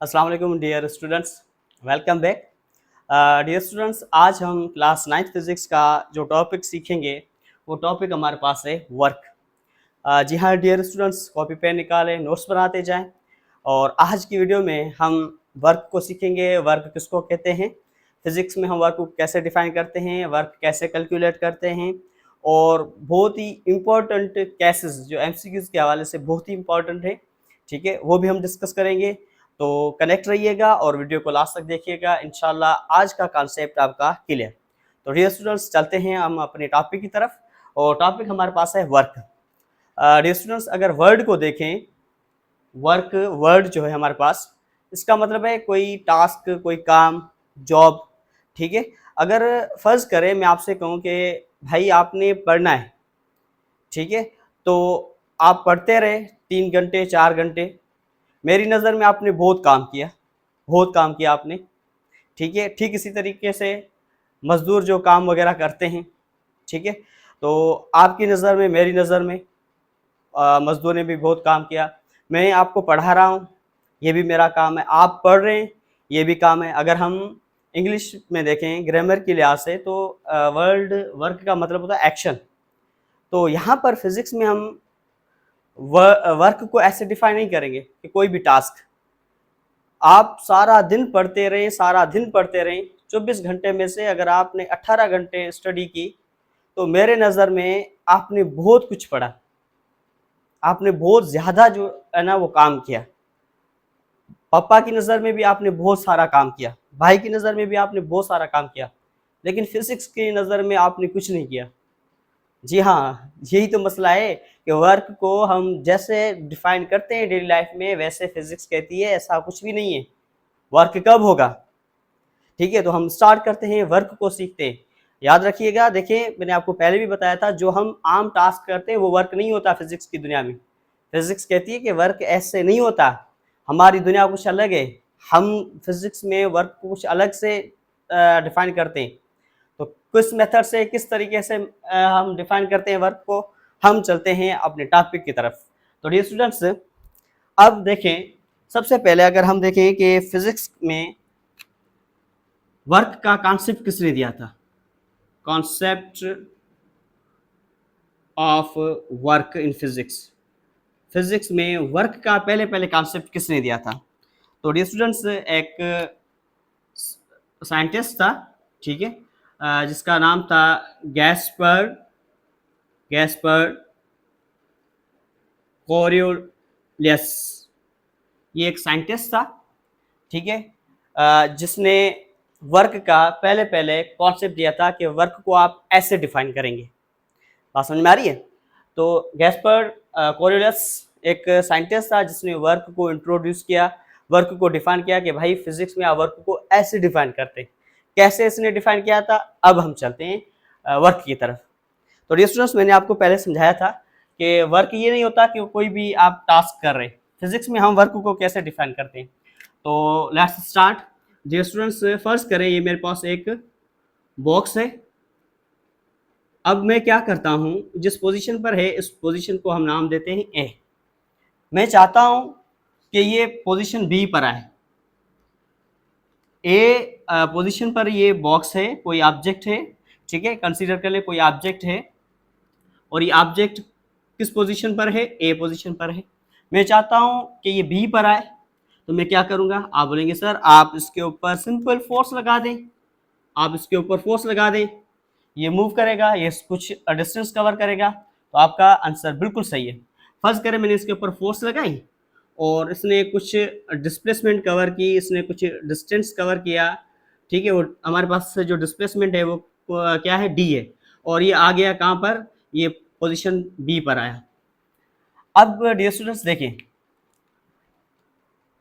अस्सलाम वालेकुम dear students, welcome back. Dear students, आज हम क्लास 9th फिज़िक्स का जो टॉपिक सीखेंगे वो टॉपिक हमारे पास है वर्क। जी हाँ डियर स्टूडेंट्स, कॉपी पेन निकालें, नोट्स बनाते जाएं। और आज की वीडियो में हम वर्क को सीखेंगे। वर्क किसको कहते हैं, फिज़िक्स में हम वर्क को कैसे डिफ़ाइन करते हैं, वर्क कैसे कैलकुलेट करते हैं, और बहुत ही इम्पोर्टेंट केसेस जो एमसीक्यूज़ के हवाले से बहुत ही इम्पोर्टेंट है, ठीक है, वो भी हम डिस्कस करेंगे। तो कनेक्ट रहिएगा और वीडियो को लास्ट तक देखिएगा। इंशाल्लाह आज का कॉन्सेप्ट आपका क्लियर। तो डियर स्टूडेंट्स, चलते हैं हम अपने टॉपिक की तरफ, और टॉपिक हमारे पास है वर्क। डियर स्टूडेंट्स, अगर वर्ड को देखें, वर्क वर्ड जो है हमारे पास, इसका मतलब है कोई टास्क, कोई काम, जॉब, ठीक है। अगर फर्ज करें मैं आपसे कहूँ कि भाई आपने पढ़ना है, ठीक है, तो आप पढ़ते रहे 3 घंटे 4 घंटे, मेरी नज़र में आपने बहुत काम किया, बहुत काम किया आपने, ठीक है। ठीक इसी तरीके से मज़दूर जो काम वगैरह करते हैं, ठीक है, तो आपकी नज़र में, मेरी नज़र में मज़दूर ने भी बहुत काम किया। मैं आपको पढ़ा रहा हूँ, ये भी मेरा काम है, आप पढ़ रहे हैं, ये भी काम है। अगर हम इंग्लिश में देखें ग्रामर के लिहाज से, तो वर्ड वर्क का मतलब होता है एक्शन। तो यहाँ पर फिज़िक्स में हम वर्क को ऐसे डिफाइन नहीं करेंगे कि कोई भी टास्क आप सारा दिन पढ़ते रहें, सारा दिन पढ़ते रहें। 24 घंटे में से अगर आपने 18 घंटे स्टडी की, तो मेरे नज़र में आपने बहुत कुछ पढ़ा, आपने बहुत ज़्यादा जो है ना वो काम किया। पापा की नज़र में भी आपने बहुत सारा काम किया, भाई की नज़र में भी आपने बहुत सारा काम किया, लेकिन फिज़िक्स की नज़र में आपने कुछ नहीं किया। जी हाँ, यही तो मसला है कि वर्क को हम जैसे डिफाइन करते हैं डेली लाइफ में, वैसे फिज़िक्स कहती है ऐसा कुछ भी नहीं है। वर्क कब होगा, ठीक है। तो हम स्टार्ट करते हैं, वर्क को सीखते हैं। याद रखिएगा, देखिए मैंने आपको पहले भी बताया था, जो हम आम टास्क करते हैं वो वर्क नहीं होता फिज़िक्स की दुनिया में। फिज़िक्स कहती है कि वर्क ऐसे नहीं होता, हमारी दुनिया कुछ अलग है। हम फिज़िक्स में वर्क को कुछ अलग से डिफाइन करते हैं। तो किस मेथड से, किस तरीके से हम डिफाइन करते हैं वर्क को, हम चलते हैं अपने टॉपिक की तरफ। तो डियर स्टूडेंट्स, अब देखें, सबसे पहले अगर हम देखें कि फिज़िक्स में वर्क का कॉन्सेप्ट किसने दिया था, concept of work in physics, physics में वर्क का पहले पहले कॉन्सेप्ट किसने दिया था। तो डियर स्टूडेंट्स, एक साइंटिस्ट था, ठीक है, जिसका नाम था गैस्पर गैस्पर कोरियोलियस। ये एक साइंटिस्ट था, ठीक है, जिसने वर्क का पहले पहले कॉन्सेप्ट दिया था कि वर्क को आप ऐसे डिफाइन करेंगे। बात समझ में आ रही है। तो गैस्पर कोरियोलियस एक साइंटिस्ट था जिसने वर्क को इंट्रोड्यूस किया, वर्क को डिफाइन किया कि भाई फिजिक्स में आप वर्क को ऐसे डिफाइन करते हैं। कैसे इसने डिफाइन किया था, अब हम चलते हैं वर्क की तरफ। तो डियर स्टूडेंट्स, मैंने आपको पहले समझाया था कि वर्क ये नहीं होता कि कोई भी आप टास्क कर रहे हैं। फिजिक्स में हम वर्क को कैसे डिफाइन करते हैं। तो let's start. Dear students, first करें, ये मेरे पास एक बॉक्स है। अब मैं क्या करता हूँ, जिस पोजीशन पर है इस पोजीशन को हम नाम देते हैं ए। मैं चाहता हूँ कि ये पोजीशन बी पर आए। ए पोजीशन पर ये बॉक्स है, कोई ऑब्जेक्ट है, ठीक है, कंसीडर कर ले कोई ऑब्जेक्ट है, और ये ऑब्जेक्ट किस पोजीशन पर है, ए पोजीशन पर है। मैं चाहता हूँ कि ये बी पर आए, तो मैं क्या करूँगा, आप बोलेंगे सर आप इसके ऊपर सिंपल फोर्स लगा दें, आप इसके ऊपर फोर्स लगा दें, ये मूव करेगा, ये कुछ डिस्टेंस कवर करेगा। तो आपका आंसर बिल्कुल सही है। फर्स्ट करें, मैंने इसके ऊपर फोर्स लगाई और इसने कुछ डिस्प्लेसमेंट कवर की, इसने कुछ डिस्टेंस कवर किया, ठीक है। वो हमारे पास जो डिस्प्लेसमेंट है वो क्या है, डी है, और ये आ गया कहाँ पर, ये पोजीशन बी पर आया। अब डियर स्टूडेंट्स देखें,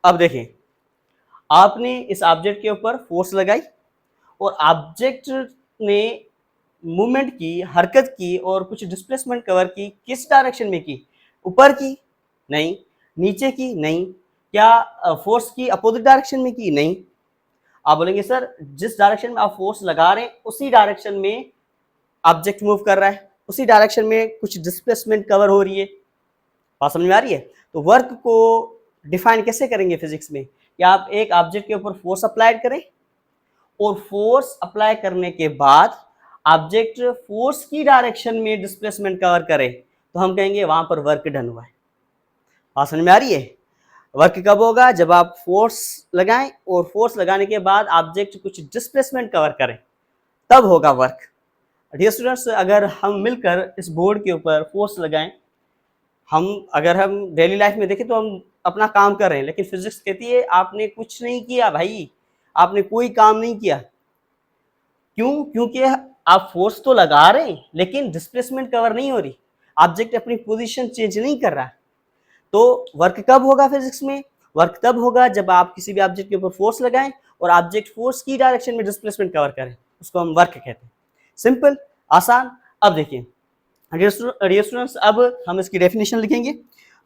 अब देखें, आपने इस ऑब्जेक्ट के ऊपर फोर्स लगाई और ऑब्जेक्ट ने मूवमेंट की, हरकत की और कुछ डिस्प्लेसमेंट कवर की। किस डायरेक्शन में की, ऊपर की नहीं, नीचे की नहीं, क्या फोर्स की अपोजिट डायरेक्शन में की नहीं। आप बोलेंगे सर जिस डायरेक्शन में आप फोर्स लगा रहे हैं उसी डायरेक्शन में ऑब्जेक्ट मूव कर रहा है, उसी डायरेक्शन में कुछ डिस्प्लेसमेंट कवर हो रही है। बात समझ में आ रही है। तो वर्क को डिफाइन कैसे करेंगे फिजिक्स में, कि आप एक ऑब्जेक्ट के ऊपर फोर्स अप्लाई करें और फोर्स अप्लाई करने के बाद ऑब्जेक्ट फोर्स की डायरेक्शन में डिस्प्लेसमेंट कवर करे, तो हम कहेंगे वहां पर वर्क डन हुआ है। बात समझ में आ रही है? वर्क कब होगा? जब आप फोर्स लगाएं और फोर्स लगाने के बाद ऑब्जेक्ट कुछ डिस्प्लेसमेंट कवर करें, तब होगा वर्क। डियर स्टूडेंट्स, अगर हम मिलकर इस बोर्ड के ऊपर फोर्स लगाएं, अगर हम डेली लाइफ में देखें तो हम अपना काम कर रहे हैं, लेकिन फिजिक्स कहती है आपने कुछ नहीं किया भाई, आपने कोई काम नहीं किया। क्यों? क्योंकि आप फोर्स तो लगा रहे हैं लेकिन डिस्प्लेसमेंट कवर नहीं हो रही, ऑब्जेक्ट अपनी पोजीशन चेंज नहीं कर रहा। तो वर्क कब होगा फिजिक्स में? वर्क तब होगा जब आप किसी भी ऑब्जेक्ट के ऊपर फोर्स लगाएं और ऑब्जेक्ट फोर्स की डायरेक्शन में डिस्प्लेसमेंट कवर करें, उसको हम वर्क कहते हैं। सिंपल, आसान। अब देखिए डियर स्टूडेंट्स, अब हम इसकी डेफिनेशन लिखेंगे।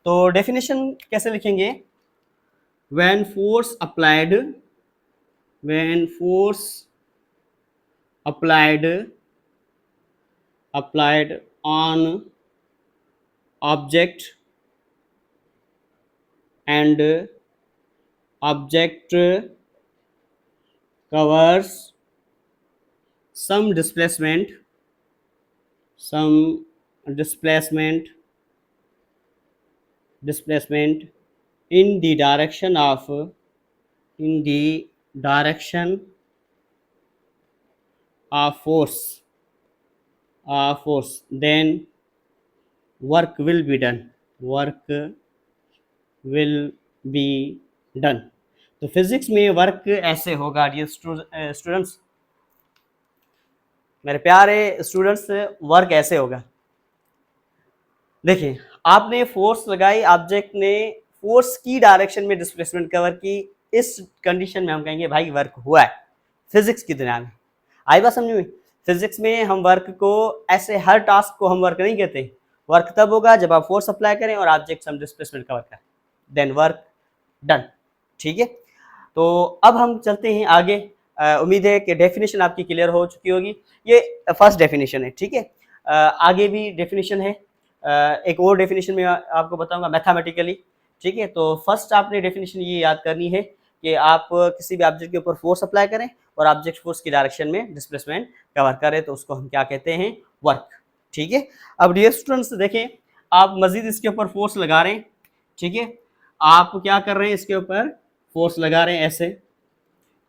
तो डेफिनेशन कैसे लिखेंगे? When force applied on object and object covers some displacement in the direction of force, then work will be done. तो फिजिक्स में वर्क ऐसे होगा डियर स्टूडेंट्स, मेरे प्यारे स्टूडेंट्स, वर्क ऐसे होगा। देखिए, आपने फोर्स लगाई, ऑब्जेक्ट ने फोर्स की डायरेक्शन में डिस्प्लेसमेंट कवर की, इस कंडीशन में हम कहेंगे भाई वर्क हुआ है फिजिक्स की दुनिया में। आई बात समझ में? फिजिक्स में हम वर्क को ऐसे हर टास्क को हम वर्क नहीं कहते। वर्क तब होगा जब आप फोर्स अप्लाई करें और ऑब्जेक्ट हम डिस्प्लेसमेंट कवर करें, देन वर्क डन। ठीक है, तो अब हम चलते हैं आगे। उम्मीद है कि डेफिनेशन आपकी क्लियर हो चुकी होगी। ये फर्स्ट डेफिनेशन है, ठीक है। आगे भी डेफिनेशन है, एक और डेफिनेशन में आपको बताऊंगा मैथमेटिकली। ठीक है, तो फर्स्ट आपने डेफिनेशन ये याद करनी है कि आप किसी भी ऑब्जेक्ट के ऊपर फोर्स अप्लाई करें और ऑब्जेक्ट फोर्स की डायरेक्शन में डिस्प्लेसमेंट कवर करें, तो उसको हम क्या कहते हैं? वर्क। ठीक है, अब डियर स्टूडेंट्स देखें, आप मजीद इसके ऊपर फोर्स लगा रहे हैं। ठीक है, आप क्या कर रहे हैं? इसके ऊपर फोर्स लगा रहे हैं ऐसे।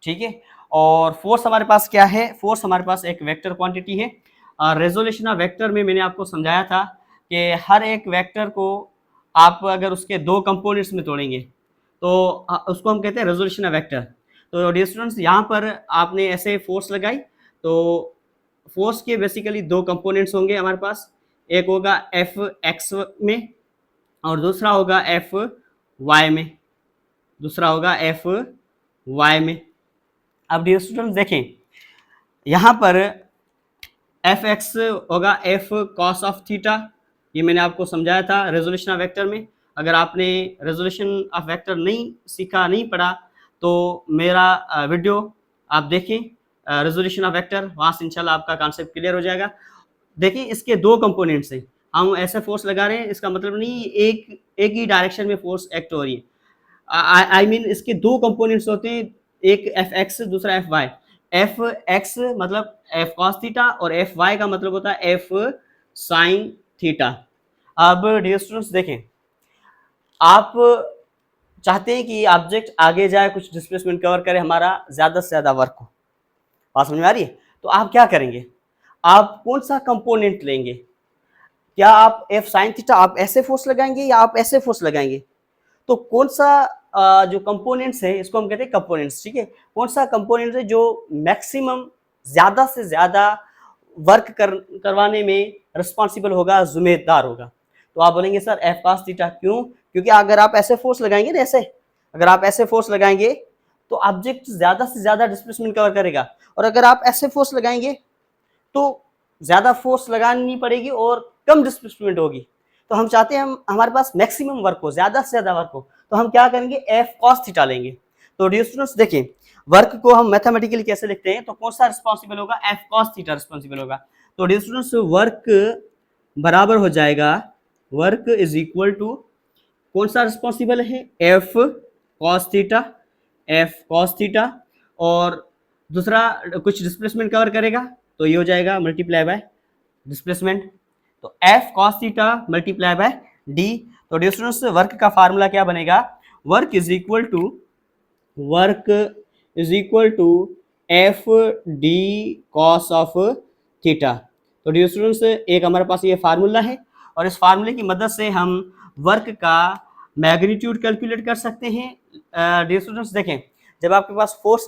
ठीक है, और फोर्स हमारे पास क्या है? फोर्स हमारे पास एक वेक्टर क्वांटिटी है। रेजोल्यूशन ऑफ वेक्टर में मैंने आपको समझाया था कि हर एक वेक्टर को आप अगर उसके दो कंपोनेंट्स में तोड़ेंगे तो उसको हम कहते हैं रेजोल्यूशन ऑफ वेक्टर। तो डियर स्टूडेंट्स, यहाँ पर आपने ऐसे फोर्स लगाई, तो फोर्स के बेसिकली दो कंपोनेंट्स होंगे हमारे पास। एक होगा एफ एक्स में और दूसरा होगा एफ वाई में। अब डियर स्टूडेंट्स देखें, यहाँ पर एफ एक्स होगा एफ कॉस ऑफ थीटा, ये मैंने आपको समझाया था रेजोल्यूशन ऑफ वेक्टर में। अगर आपने रेजोल्यूशन ऑफ वेक्टर नहीं सीखा, नहीं पढ़ा, तो मेरा वीडियो आप देखें रेजोल्यूशन ऑफ वेक्टर, वहाँ से इंशाल्लाह आपका कॉन्सेप्ट क्लियर हो जाएगा। देखिए, इसके दो कंपोनेंट्स हैं, हम ऐसे फोर्स लगा रहे हैं, इसका मतलब नहीं एक ही डायरेक्शन में फोर्स एक्ट हो रही है। आई मीन इसके दो कंपोनेंट्स होते हैं, एक एफ एक्स दूसरा एफ वाई। एफ एक्स मतलब एफ कॉस थीटा और एफ वाई का मतलब होता है एफ साइन थीटा। अब डियर स्टूडेंट्स देखें, आप चाहते हैं कि ऑब्जेक्ट आगे जाए, कुछ डिस्प्लेसमेंट कवर करे, हमारा ज्यादा से ज्यादा वर्क हो। बात समझ में आ रही है? तो आप क्या करेंगे? आप कौन सा कंपोनेंट लेंगे? क्या आप एफ साइन थीटा आप ऐसे फोर्स लगाएंगे या आप ऐसे फोर्स लगाएंगे? तो कौन सा जो कंपोनेंट्स है, इसको हम कहते हैं कंपोनेंट्स। ठीक है, कौन सा कंपोनेंट है जो मैक्सिमम ज्यादा से ज्यादा वर्क करवाने में रिस्पॉन्सिबल होगा, जिम्मेदार होगा? तो आप बोलेंगे सर एफ कॉस थीटा। क्यों? क्योंकि अगर आप ऐसे फोर्स लगाएंगे ना, अगर आप ऐसे फोर्स लगाएंगे तो ऑब्जेक्ट ज्यादा से ज्यादा डिस्प्लेसमेंट कवर करेगा, और अगर आप ऐसे फोर्स लगाएंगे तो ज्यादा फोर्स लगानी पड़ेगी और कम डिस्प्लेसमेंट होगी। तो हम चाहते हैं हमारे पास मैक्सिमम वर्क हो, ज्यादा से ज्यादा वर्क हो, तो हम क्या करेंगे? एफ कॉस थीटा लेंगे। तो डियर स्टूडेंट्स देखिए, वर्क को हम मैथमेटिकली कैसे लिखते हैं? तो कौन सा रिस्पॉन्सिबल होगा? एफ कॉस थीटा रिस्पॉन्सिबल होगा। तो डियर स्टूडेंट्स, वर्क बराबर हो जाएगा, वर्क इज इक्वल टू कौन सा रिस्पॉन्सिबल है? F cos theta F cos theta, और दूसरा कुछ डिस्प्लेसमेंट कवर करेगा तो ये हो जाएगा मल्टीप्लाई बाय डिस्प्लेसमेंट, तो F cos theta multiply by D. तो डियर स्टूडेंट्स वर्क का फार्मूला क्या बनेगा, work is equal to F D cos of theta. तो डियर स्टूडेंट्स एक हमारे पास ये फार्मूला है, और इस फार्मूले की मदद से हम वर्क का मैग्नीट्यूड कैलकुलेट कर सकते हैं। डियर स्टूडेंट्स देखें, जब आपके पास फोर्स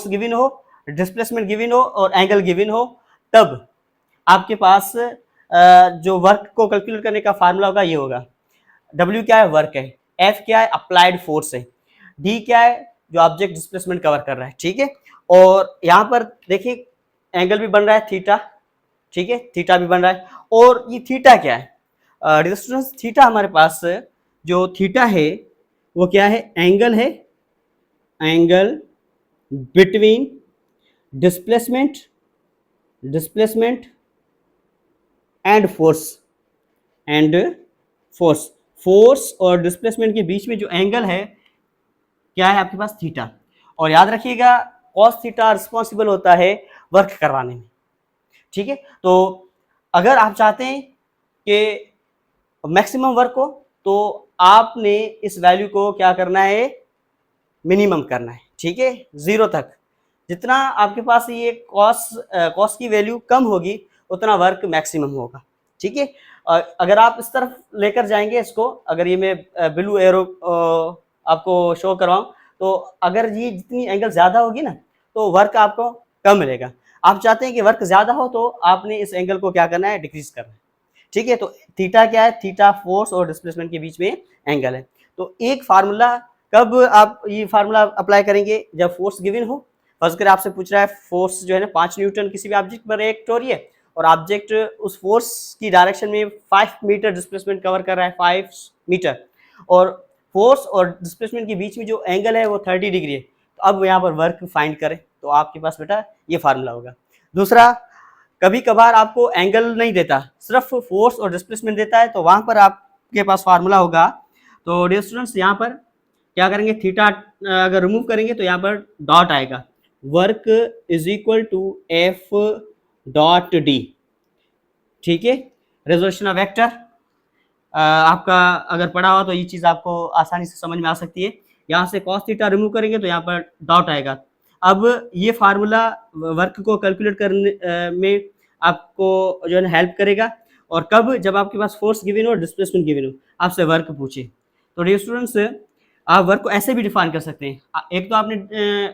गिवन हो, डिस्प्लेसमेंट गिवन हो और एंगल गिवन हो, तब आपके पास जो वर्क को कैलकुलेट करने का फार्मूला होगा ये होगा, W क्या है, वर्क है, F क्या है, अप्लाइड फोर्स है, D क्या है, जो ऑब्जेक्ट डिस्प्लेसमेंट कवर कर रहा है, ठीक है। और यहाँ पर देखिए एंगल भी बन रहा है थीटा, ठीक है, थीटा भी बन रहा है, और ये थीटा क्या है, डिस्टेंस थीटा हमारे पास जो थीटा है वो क्या है, एंगल है, angle between displacement and force और डिस्प्लेसमेंट के बीच में जो एंगल है क्या है आपके पास, थीटा। और याद रखिएगा कॉस थीटा रिस्पॉन्सिबल होता है वर्क करवाने में, ठीक है। तो अगर आप चाहते हैं कि मैक्सिमम वर्क हो तो आपने इस वैल्यू को क्या करना है, मिनिमम करना है, ठीक है, 0 तक। जितना आपके पास ये कॉस की वैल्यू कम होगी उतना वर्क मैक्सिमम होगा, ठीक है। अगर आप इस तरफ लेकर जाएंगे इसको, अगर ये मैं ब्लू एरो आपको शो करवाऊं, तो अगर ये जितनी एंगल ज़्यादा होगी ना तो वर्क आपको कम मिलेगा। आप चाहते हैं कि वर्क ज़्यादा हो तो आपने इस एंगल को क्या करना है, डिक्रीज करना है, ठीक है। तो थीटा क्या है, थीटा फोर्स और डिस्प्लेसमेंट के बीच में एंगल है। तो एक फार्मूला कब आप ये फार्मूला अप्लाई करेंगे, जब फोर्स गिवन हो। फर्स्ट कर आपसे पूछ रहा है फोर्स जो है ना 5 न्यूटन किसी भी ऑब्जेक्ट पर एक्ट हो रही है, और ऑब्जेक्ट उस फोर्स की डायरेक्शन में 5 मीटर डिस्प्लेसमेंट कवर कर रहा है, 5 मीटर, और फोर्स और डिस्प्लेसमेंट के बीच में जो एंगल है वो 30 डिग्री है। तो अब यहाँ पर वर्क फाइंड करें तो आपके पास बेटा ये फार्मूला होगा। दूसरा, कभी कभार आपको एंगल नहीं देता, सिर्फ फोर्स और डिस्प्लेसमेंट देता है, तो वहां पर आपके पास फार्मूला होगा। तो डियर स्टूडेंट्स यहाँ पर क्या करेंगे, थीटा अगर रिमूव करेंगे तो यहाँ पर डॉट आएगा, work is equal to F dot D, ठीक है। रेजोल्यूशन ऑफ वेक्टर आपका अगर पढ़ा हो तो ये चीज़ आपको आसानी से समझ में आ सकती है। यहाँ से कॉस थीटा रिमूव करेंगे तो यहाँ पर डॉट आएगा। अब ये फार्मूला वर्क को कैलकुलेट करने में आपको जो है ना हेल्प करेगा, और कब, जब आपके पास फोर्स गिवन हो, डिस्प्लेसमेंट गिवन हो, आपसे वर्क पूछे। तो डियर स्टूडेंट्स आप वर्क को ऐसे भी डिफाइन कर सकते हैं। एक तो आपने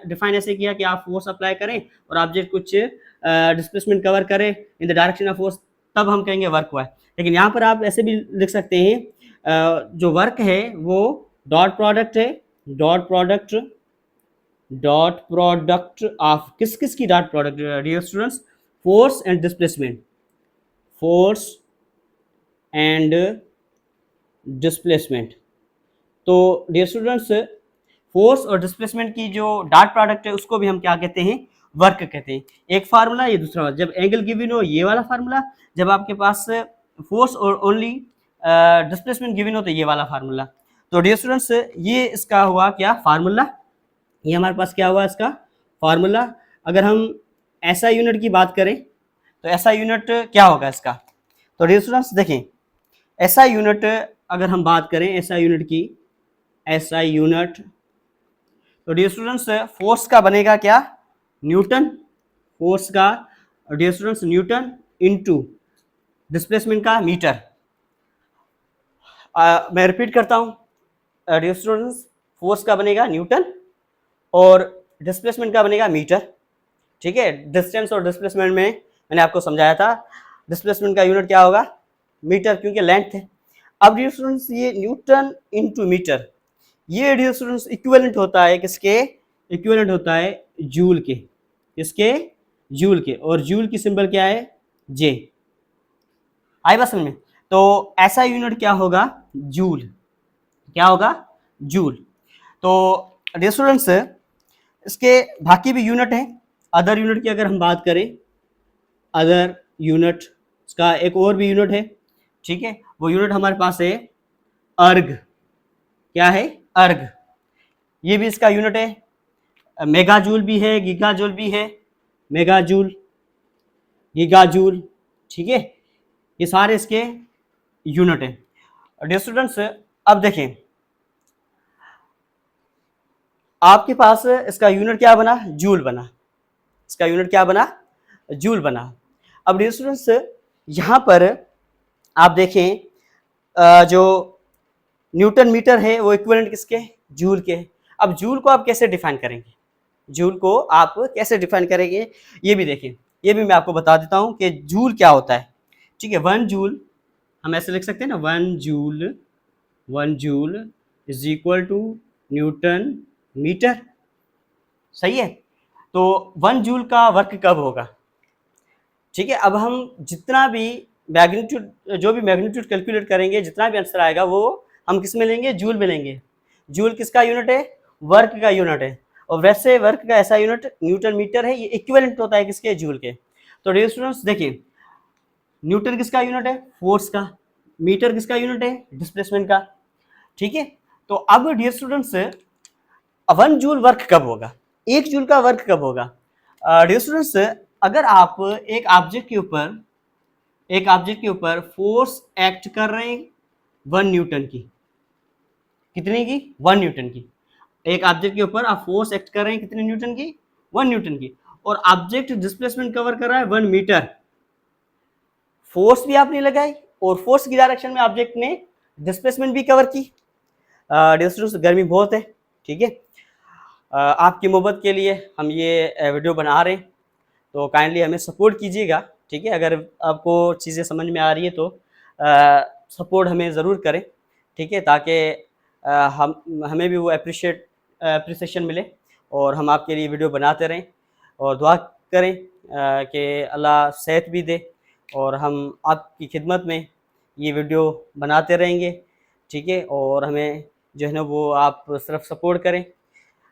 डिफाइन ऐसे किया कि आप फोर्स अप्लाई करें और ऑब्जेक्ट कुछ डिस्प्लेसमेंट कवर करे in the direction of force, तब हम कहेंगे वर्क हुआ है। लेकिन यहाँ पर आप ऐसे भी लिख सकते हैं जो वर्क है वो डॉट प्रोडक्ट है, डॉट प्रोडक्ट ऑफ किस किस की dot product, dear students, force and displacement. तो डियर स्टूडेंट्स फोर्स और डिस्प्लेसमेंट की जो डॉट प्रोडक्ट है उसको भी हम क्या कहते हैं, वर्क कहते हैं। एक फार्मूला, ये दूसरा, जब एंगल गिवन हो ये वाला फार्मूला, जब आपके पास फोर्स और ओनली डिस्प्लेसमेंट गिवन हो तो ये वाला फार्मूला। तो डियर स्टूडेंट्स ये इसका हुआ क्या फार्मूला, ये हमारे पास क्या हुआ इसका फार्मूला। अगर हम एसआई यूनिट की बात करें तो एसआई यूनिट क्या होगा इसका। तो डियर स्टूडेंट्स देखें, एसआई यूनिट अगर हम बात करें एसआई यूनिट की, एसआई यूनिट, तो डियर स्टूडेंट्स फोर्स का बनेगा क्या, न्यूटन, फोर्स का dear students newton into displacement का मीटर। मैं रिपीट करता हूं डियर स्टूडेंट्स, फोर्स का बनेगा न्यूटन और डिस्प्लेसमेंट का बनेगा मीटर, ठीक है। डिस्टेंस और डिस्प्लेसमेंट में मैंने आपको समझाया था, डिस्प्लेसमेंट का यूनिट क्या होगा, मीटर, क्योंकि लेंथ है। अब डियर स्टूडेंट्स ये न्यूटन इनटू मीटर, ये डियर स्टूडेंट्स इक्विवेलेंट होता है किसके, इक्विवेलेंट होता है जूल के, किसके, जूल के, और जूल की सिंबल क्या है, जे। आई बात समझ में। तो ऐसा यूनिट क्या होगा, जूल, क्या होगा, जूल। तो डियर स्टूडेंट्स इसके बाकी भी यूनिट है, अदर यूनिट की अगर हम बात करें, अदर यूनिट इसका एक और भी यूनिट है, ठीक है। वो यूनिट हमारे पास है अर्ग, क्या है, अर्ग। ये भी इसका यूनिट है, मेगा जूल भी है, गीगा जूल भी है, मेगा जूल, गीगा जूल, ठीक है, ये सारे इसके यूनिट है। डियर स्टूडेंट्स, अब देखें आपके पास इसका यूनिट क्या बना, जूल बना, इसका यूनिट क्या बना, जूल बना। अब डियर स्टूडेंट्स यहाँ पर आप देखें जो न्यूटन मीटर है वो इक्विवेलेंट किसके, जूल के। अब जूल को आप कैसे डिफाइन करेंगे, जूल को आप कैसे डिफाइन करेंगे ये भी देखें, ये भी मैं आपको बता देता हूं कि जूल क्या होता है। ठीक है, 1 जूल हम ऐसे लिख सकते हैं ना, 1 joule is equal to newton metre, सही है। तो 1 जूल का वर्क कब होगा, ठीक है। अब हम जितना भी मैग्नीट्यूड, जो भी मैग्नीट्यूड कैलकुलेट करेंगे, जितना भी आंसर आएगा वो हम किस में लेंगे, जूल में लेंगे। जूल किसका यूनिट है, वर्क का यूनिट है, और वैसे वर्क का ऐसा यूनिट न्यूटन मीटर है, ये इक्विवेलेंट होता है किसके, जूल के। तो डियर स्टूडेंट्स देखिए, न्यूटन किसका यूनिट है, फोर्स का, मीटर किसका यूनिट है, डिस्प्लेसमेंट का, ठीक है। तो अब डियर स्टूडेंट्स 1 जूल वर्क कब होगा, 1 जूल का वर्क कब होगा। डियर स्टूडेंट्स अगर आप एक ऑब्जेक्ट के ऊपर फोर्स एक्ट कर रहे हैं 1 न्यूटन की, कितने की, 1 न्यूटन की, एक ऑब्जेक्ट के ऊपर आप फोर्स एक्ट कर रहे हैं कितने न्यूटन की, 1 न्यूटन की, और ऑब्जेक्ट डिस्प्लेसमेंट कवर कर रहा है 1 मीटर, फोर्स भी आपने लगाई और फोर्स की डायरेक्शन में ऑब्जेक्ट ने डिस्प्लेसमेंट भी कवर की। गर्मी बहुत है, ठीक है, आपकी मोहब्बत के लिए हम ये वीडियो बना रहे हैं, तो काइंडली हमें सपोर्ट कीजिएगा, ठीक है। अगर आपको चीज़ें समझ में आ रही है तो सपोर्ट हमें ज़रूर करें, ठीक है, ताकि हमें भी वो अप्रिसिएशन मिले और हम आपके लिए वीडियो बनाते रहें, और दुआ करें कि अल्लाह सेहत भी दे और हम आपकी खिदमत में ये वीडियो बनाते रहेंगे, ठीक है। और हमें जो है ना वो आप सिर्फ सपोर्ट करें।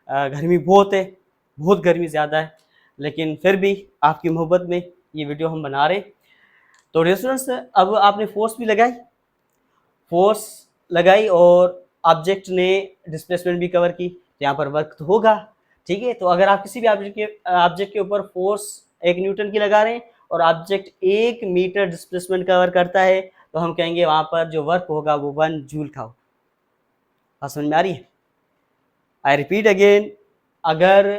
गर्मी बहुत है, बहुत गर्मी ज़्यादा है, लेकिन फिर भी आपकी मोहब्बत में ये वीडियो हम बना रहे हैं। तो रेस्टोरेंट्स अब आपने फोर्स भी लगाई और ऑब्जेक्ट ने डिस्प्लेसमेंट भी कवर की, तो यहाँ पर वर्क तो होगा, ठीक है। तो अगर आप किसी भी ऑब्जेक्ट के ऊपर फोर्स 1 न्यूटन की लगा रहे हैं और ऑब्जेक्ट 1 मीटर डिस्प्लेसमेंट कवर करता है, तो हम कहेंगे वहाँ पर जो वर्क होगा वो 1 जूल का होगा। बात समझ में आ रही है? आई रिपीट अगेन, अगर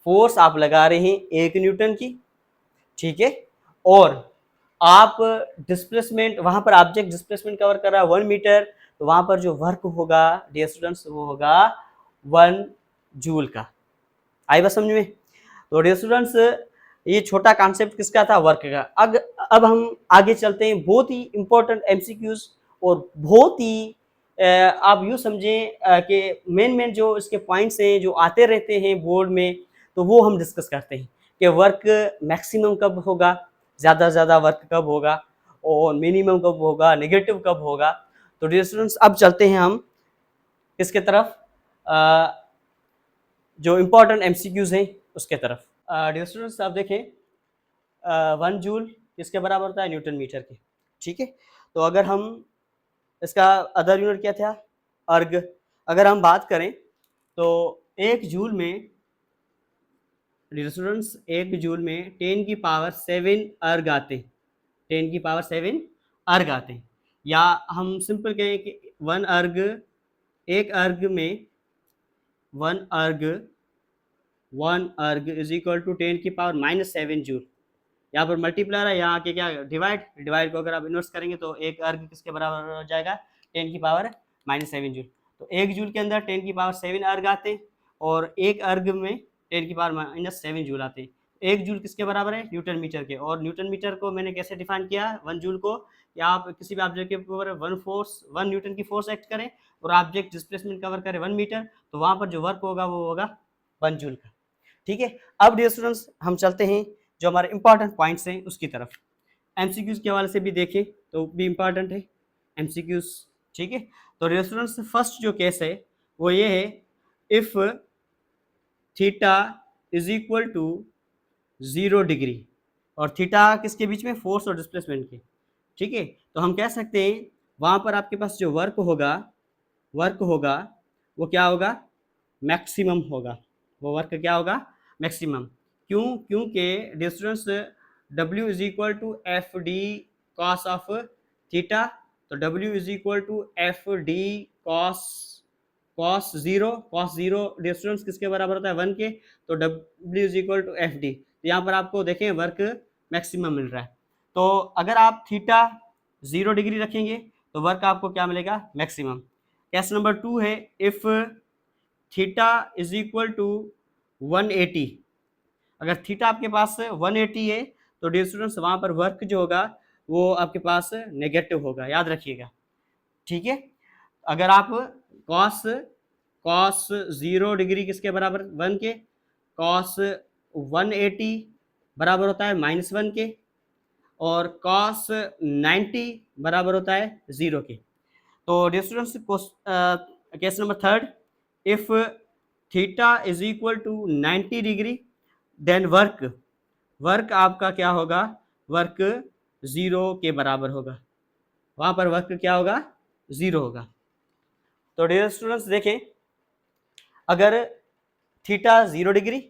फोर्स आप लगा रहे हैं 1 न्यूटन की, ठीक है, और आप डिस्प्लेसमेंट, वहां पर ऑब्जेक्ट डिस्प्लेसमेंट कवर कर रहा है 1 मीटर, तो वहां पर जो वर्क होगा डियर स्टूडेंट्स वो होगा 1 जूल का। आई बात समझ में? तो डियर स्टूडेंट्स ये छोटा कॉन्सेप्ट किसका था, वर्क का। अब हम आगे चलते हैं, बहुत ही इंपॉर्टेंट एमसीक्यूज और बहुत ही आप यूँ समझें कि मेन जो इसके पॉइंट्स हैं जो आते रहते हैं बोर्ड में, तो वो हम डिस्कस करते हैं कि वर्क मैक्सिमम कब होगा, ज़्यादा से ज़्यादा वर्क कब होगा, और मिनिमम कब होगा, नेगेटिव कब होगा। तो डियर स्टूडेंट्स अब चलते हैं हम किसके तरफ, जो इम्पोर्टेंट एमसीक्यूज हैं उसके तरफ। डियर स्टूडेंट्स आप देखें 1 जूल किसके बराबर होता है, न्यूटन मीटर के, ठीक है। तो अगर हम इसका अदर यूनिट क्या था, अर्ग, अगर हम बात करें तो 1 जूल में डियर स्टूडेंट्स 1 जूल में 10 की पावर 7 अर्ग आते हैं, 10 की पावर 7 अर्ग आते हैं, या हम सिंपल कहें कि 1 अर्ग, एक अर्ग में 1 अर्ग इज इक्वल टू 10 की पावर -7 जूल। यहाँ पर मल्टीप्लायर है, यहाँ के क्या डिवाइड को अगर आप इन्वर्स करेंगे तो एक अर्ग किसके बराबर हो जाएगा, 10 की पावर -7 जूल। तो 1 जूल के अंदर 10 की पावर 7 अर्ग आते हैं और एक अर्ग में 10 की पावर -7 जूल आते हैं। 1 जूल किसके बराबर है, न्यूटन मीटर के। और न्यूटन मीटर को मैंने कैसे डिफाइन किया, 1 जूल को, या आप किसी भी ऑब्जेक्ट के ऊपर 1 न्यूटन की फोर्स एक्ट करें और ऑब्जेक्ट डिस्प्लेसमेंट कवर करे 1 मीटर, तो वहाँ पर जो वर्क होगा वो होगा 1 जूल का, ठीक है। अब डियर स्टूडेंट्स हम चलते हैं जो हमारे इंपॉर्टेंट पॉइंट्स हैं उसकी तरफ। एमसीक्यूज के हवाले से भी देखें तो भी इंपॉर्टेंट है एमसीक्यूज, ठीक है। तो डियर स्टूडेंट्स फर्स्ट जो केस है वो ये है, if theta is equal to 0 degree, और थीटा किसके बीच में, फोर्स और डिस्प्लेसमेंट के, ठीक है। तो हम कह सकते हैं वहाँ पर आपके पास जो वर्क होगा वो क्या होगा, मैक्सिमम होगा, वो वर्क क्या होगा, मैक्सिमम। क्यों? क्योंकि dear students W is equal to F D cos of theta, तो W is equal to F D cos cos zero dear students किसके बराबर होता है, 1 के, तो W is equal to F D. तो यहाँ पर आपको देखें वर्क मैक्सिमम मिल रहा है। तो अगर आप थीटा 0 डिग्री रखेंगे तो वर्क आपको क्या मिलेगा, मैक्सिमम। केस नंबर 2 है, if theta is equal to 180, अगर थीटा आपके पास 180 है तो डियर स्टूडेंट्स वहाँ पर वर्क जो होगा वो आपके पास नेगेटिव होगा, याद रखिएगा, ठीक है। अगर आप कॉस कॉस 0 डिग्री किसके बराबर, 1 के, कॉस 180 बराबर होता है -1 के, और कॉस 90 बराबर होता है 0 के। तो dear students case number 3, if theta is equal to 90 degree then work आपका क्या होगा, वर्क 0 के बराबर होगा, वहां पर वर्क क्या होगा, 0 होगा। तो डियर स्टूडेंट्स देखें, अगर थीटा 0 डिग्री,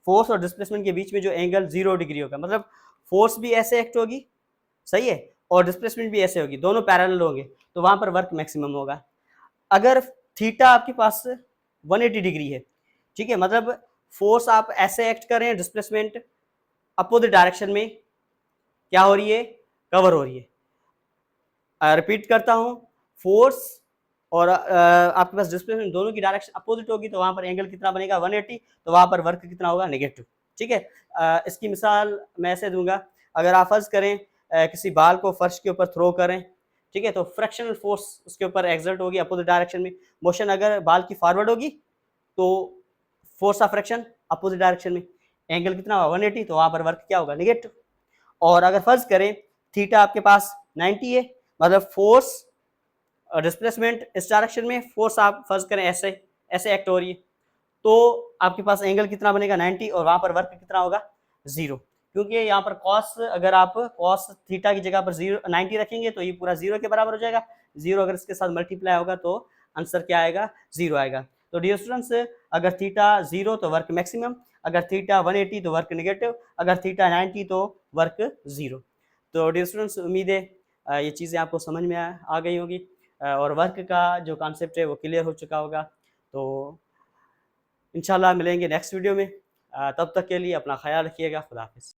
फोर्स और डिस्प्लेसमेंट के बीच में जो एंगल 0 डिग्री होगा, मतलब फोर्स भी ऐसे एक्ट होगी, सही है, और डिस्प्लेसमेंट भी ऐसे होगी, दोनों पैरेलल होंगे, तो वहां पर वर्क मैक्सिमम होगा। अगर थीटा आपके पास 180 डिग्री है, ठीक है, मतलब फोर्स आप ऐसे एक्ट कर रहे हैं, डिस्प्लेसमेंट अपोजिट डायरेक्शन में क्या हो रही है, कवर हो रही है। रिपीट करता हूं, फोर्स और आपके पास डिस्प्लेसमेंट दोनों की डायरेक्शन अपोजिट होगी, तो वहां पर एंगल कितना बनेगा, 180, तो वहां पर वर्क कितना होगा, नेगेटिव, ठीक है। इसकी मिसाल मैं ऐसे दूंगा, अगर आप फर्ज करें किसी बाल को फर्श के ऊपर थ्रो करें, ठीक है, तो फ्रैक्शनल फोर्स उसके ऊपर एक्सर्ट होगी अपोजिट डायरेक्शन में, मोशन अगर बाल की फॉरवर्ड होगी तो force of fraction opposite direction में, एंगल कितना होगा, 180, तो वहां पर वर्क क्या होगा, नेगेटिव। और अगर फर्ज करें थीटा आपके पास 90 है, मतलब फोर्स और डिस्प्लेसमेंट इस डायरेक्शन में, फोर्स आप फर्ज करें ऐसे ऐसे एक्ट हो रही है, तो आपके पास एंगल कितना बनेगा, 90, और वहां पर वर्क कितना होगा, 0, क्योंकि यहाँ पर कॉस, अगर आप कॉस थीटा की जगह पर 90 रखेंगे तो ये पूरा 0 के बराबर हो जाएगा, 0 अगर इसके साथ मल्टीप्लाई होगा तो आंसर क्या आएगा, 0 आएगा। तो डियर स्टूडेंट्स, अगर थीटा 0 तो वर्क मैक्सिमम, अगर थीटा 180 तो वर्क नेगेटिव, अगर थीटा 90 तो वर्क 0। तो डियर स्टूडेंट्स, उम्मीद है ये चीज़ें आपको समझ में आ गई होगी, और वर्क का जो कॉन्सेप्ट है वो क्लियर हो चुका होगा। तो इंशाल्लाह मिलेंगे नेक्स्ट वीडियो में, तब तक के लिए अपना ख्याल रखिएगा, खुदा हाफिज़।